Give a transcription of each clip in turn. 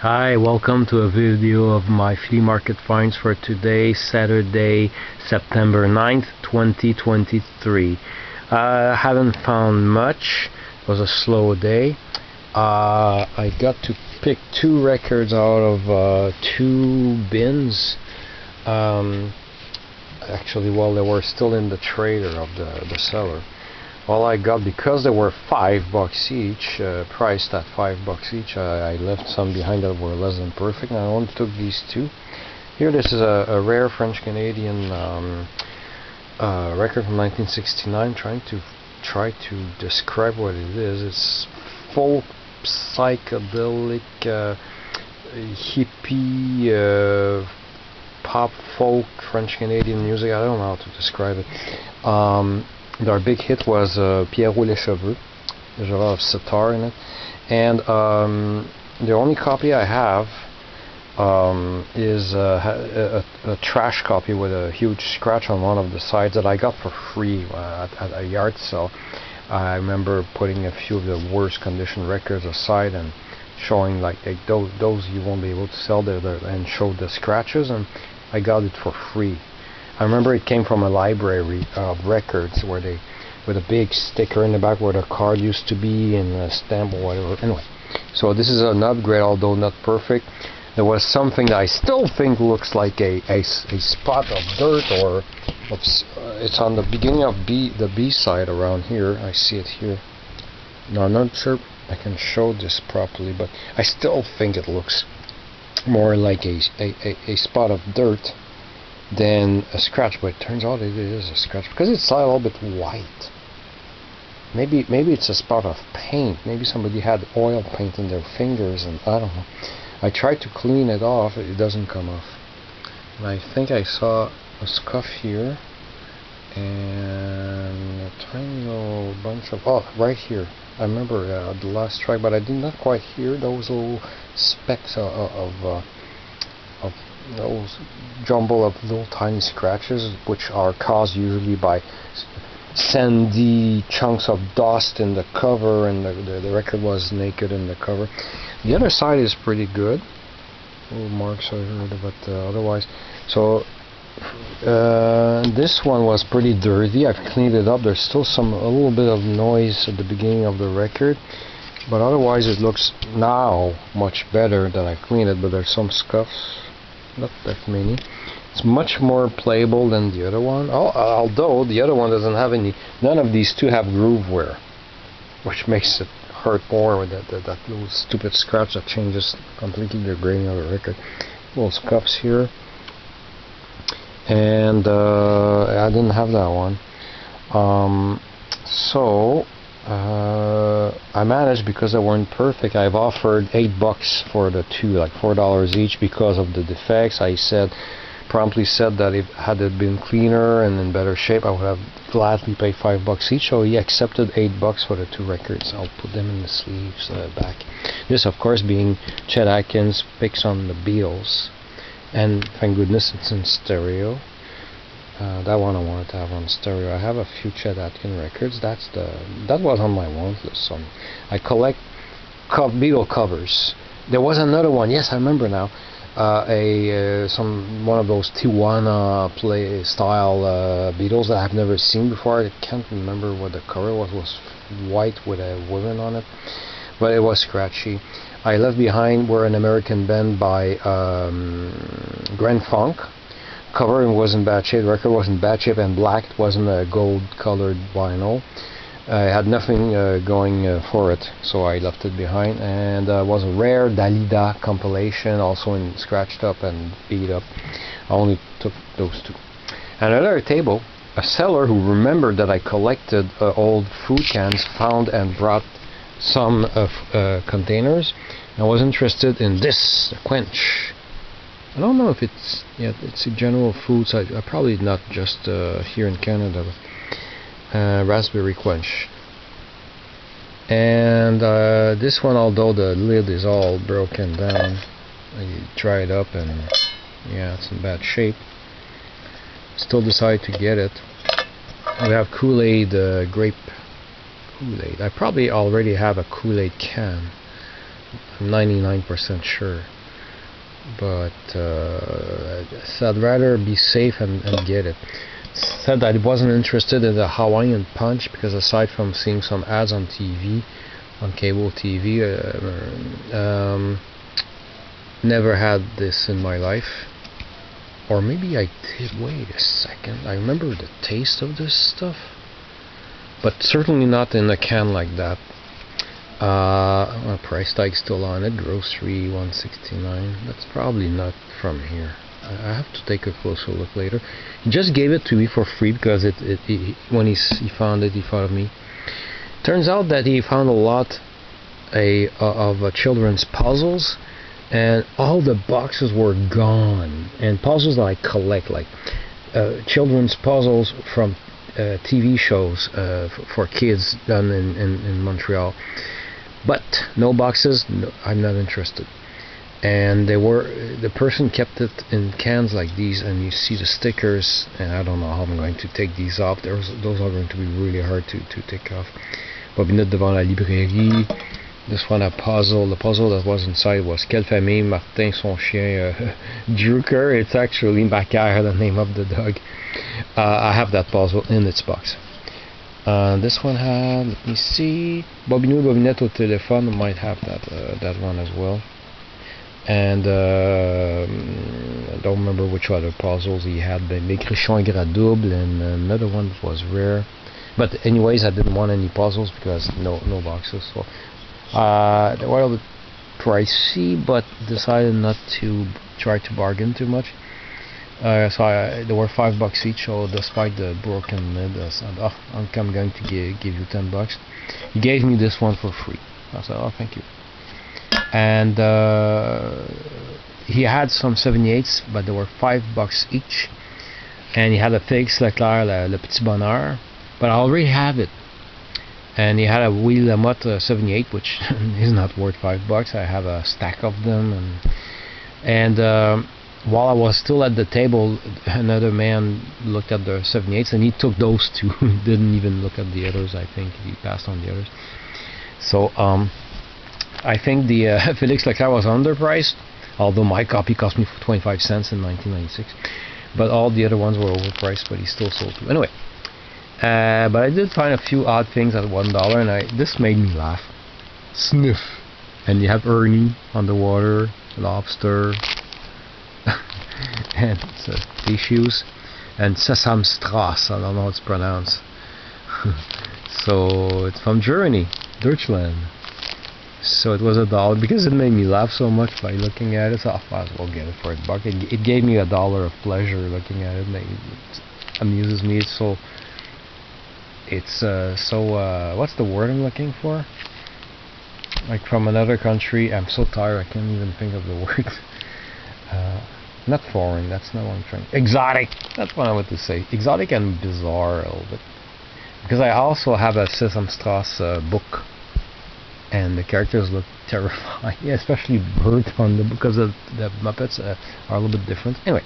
Hi, welcome to a video of my flea market finds for today, Saturday, September 9th, 2023. I haven't found much. It was a slow day. I got to pick two records out of two bins. Actually, while they were still in the trailer of the seller. All I got, because they were $5 each, priced at $5 each, I left some behind that were less than perfect, and I only took these two. Here, this is a rare French-Canadian record from 1969. Try to describe what it is. It's folk, psychedelic, hippie, pop folk French-Canadian music. I don't know how to describe it. Their big hit was Pierrot les Cheveux. There's a lot of sitar in it, and the only copy I have is a trash copy with a huge scratch on one of the sides that I got for free at a yard sale. I remember putting a few of the worst condition records aside and showing like those you won't be able to sell there, and showed the scratches, and I got it for free. I remember it came from a library of records where they, with a big sticker in the back where the card used to be and a stamp or whatever. Anyway, so this is an upgrade, although not perfect. There was something that I still think looks like a spot of dirt, or it's on the beginning of the B side around here. I see it here. Now I'm not sure I can show this properly, but I still think it looks more like a spot of dirt than a scratch, but it turns out it is a scratch because it's a little bit white. Maybe it's a spot of paint. Maybe somebody had oil paint in their fingers, and I don't know. I tried to clean it off, it doesn't come off. And I think I saw a scuff here and a tiny little bunch of right here. I remember the last track, but I did not quite hear those little specks of those jumble of little tiny scratches, which are caused usually by sandy chunks of dust in the cover, and the record was naked in the cover. The other side is pretty good. Little marks I heard, but otherwise. So this one was pretty dirty. I've cleaned it up. There's still a little bit of noise at the beginning of the record, but otherwise it looks now much better than I cleaned it. But there's some scuffs. Not that many. It's much more playable than the other one. Although the other one doesn't have any. None of these two have groove wear, which makes it hurt more with that little stupid scratch that changes completely the grading of the record. Little scuffs here, and I didn't have that one. So I managed, because they weren't perfect. I've offered $8 for the two, like $4 each, because of the defects. I promptly said that if had it been cleaner and in better shape, I would have gladly paid $5 each. So he accepted $8 for the two records. I'll put them in the sleeves back. This, of course, being Chet Atkins' picks on the Beatles, and thank goodness it's in stereo. That one I wanted to have on stereo. I have a few Chet Atkins records. That was on my want list. So I collect Beatle covers. There was another one. Yes, I remember now. One of those Tijuana play style Beatles that I've never seen before. I can't remember what the cover was. It was white with a woman on it, but it was scratchy. I left behind were an American band by Grand Funk. Cover was in bad shape, the record was in bad shape, and black. It wasn't a gold colored vinyl. It had nothing going for it, so I left it behind. And it was a rare Dalida compilation, also in scratched up and beat up. I only took those two. And another table, a seller who remembered that I collected old food cans found and brought some containers. I was interested in this quench. I don't know if it's a general foods. I probably not just here in Canada, but raspberry quench. And this one, although the lid is all broken down, I dry it up and yeah, it's in bad shape. Still decide to get it. We have Kool-Aid, grape Kool-Aid. I probably already have a Kool-Aid can. I'm 99% sure. But so I'd rather be safe and get it. Said that I wasn't interested in the Hawaiian Punch because aside from seeing some ads on TV, on cable TV, never had this in my life. Or maybe I did. Wait a second. I remember the taste of this stuff, but certainly not in a can like that. Price tag still on it. Grocery $1.69. That's probably not from here. I have to take a closer look later. He just gave it to me for free because when he found it, he thought of me. Turns out that he found a lot of children's puzzles, and all the boxes were gone. And puzzles that I collect, like children's puzzles from TV shows for kids done in Montreal. But no boxes. No, I'm not interested. And the person kept it in cans like these, and you see the stickers, and I don't know how I'm going to take these off. Those are going to be really hard to take off. Bobinette devant la librairie. This one a puzzle. The puzzle that was inside was Quelle famille Martin son chien Drucker. It's actually Macaire, the name of the dog. I have that puzzle in its box. This one had, let me see, Bobinou Bobinette au téléphone might have that one as well. And I don't remember which other puzzles he had. Les Crichons Gras Double, and another one was rare. But anyways, I didn't want any puzzles because no boxes. So they were a little bit pricey, but decided not to try to bargain too much. So they were $5 each. So despite the broken lid, I said, "Oh, I'm going to give you $10." He gave me this one for free. I said, "Oh, thank you." And he had some 78s, but they were $5 each. And he had a Félix Leclerc, Le Petit Bonheur, but I already have it. And he had a Willy Lamotte 78, which is not worth $5. I have a stack of them, and while I was still at the table, another man looked at the 78s, and he took those two. Didn't even look at the others. I think he passed on the others. So I think the Félix Leclerc was underpriced, although my copy cost me 25 cents in 1996. But all the other ones were overpriced, but he still sold two. Anyway, but I did find a few odd things at $1, and this made me laugh. Sniff. And you have Ernie underwater, lobster, and tissues, and Sesamstrasse. I don't know how it's pronounced. So it's from Germany, Deutschland. So it was $1 because it made me laugh so much by looking at it. So I might as well get it for $1. It gave me $1 of pleasure looking at it. It amuses me. It's so what's the word I'm looking for? Like from another country. I'm so tired I can't even think of the word. Not foreign. That's not what I'm trying. Exotic. That's what I want to say. Exotic and bizarre a little bit. Because I also have a Sesamstrasse book. And the characters look terrifying, yeah, especially Bert on the because the Muppets are a little bit different. Anyway,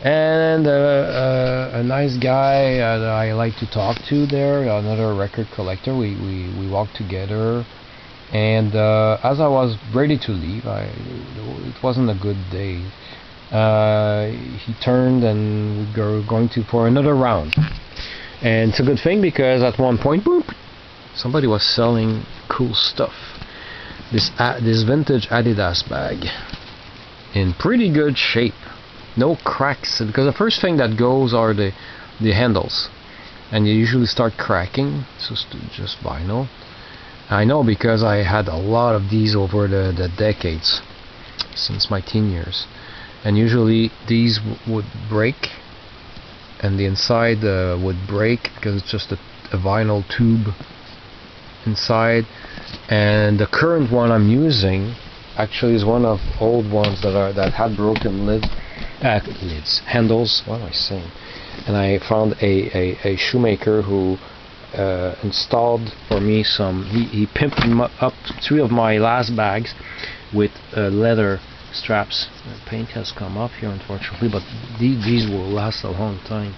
and a nice guy that I like to talk to there, another record collector. We walked together, and as I was ready to leave, it wasn't a good day. He turned and we were going for another round, and it's a good thing because at one point, boop, somebody was selling cool stuff. This vintage Adidas bag in pretty good shape, no cracks, because the first thing that goes are the handles, and you usually start cracking. So just vinyl. I know because I had a lot of these over the decades since my teen years, and usually these would break, and the inside would break because it's just a vinyl tube inside. And the current one I'm using actually is one of old ones that had broken handles. What am I saying? And I found a shoemaker who installed for me some. He pimped up 3 of my last bags with leather straps. The paint has come off here, unfortunately, but these will last a long time.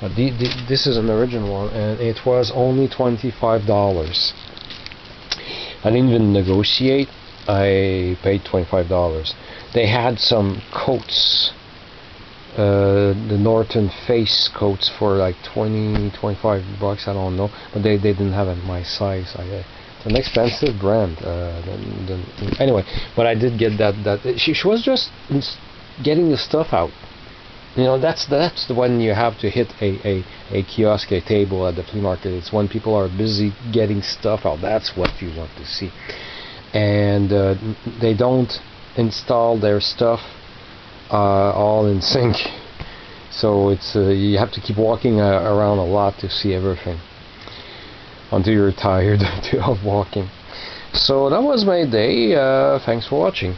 But this is an original one, and it was only $25. I didn't even negotiate. I paid $25. They had some coats, the Norton Face coats for like 25 bucks. I don't know, but they didn't have my size. It's an expensive brand. Anyway, but I did get that. She was just getting the stuff out. You know, that's the when you have to hit a kiosk, a table at the flea market. It's when people are busy getting stuff out. That's what you want to see. And they don't install their stuff all in sync. So it's you have to keep walking around a lot to see everything until you're tired of walking. So that was my day. Thanks for watching.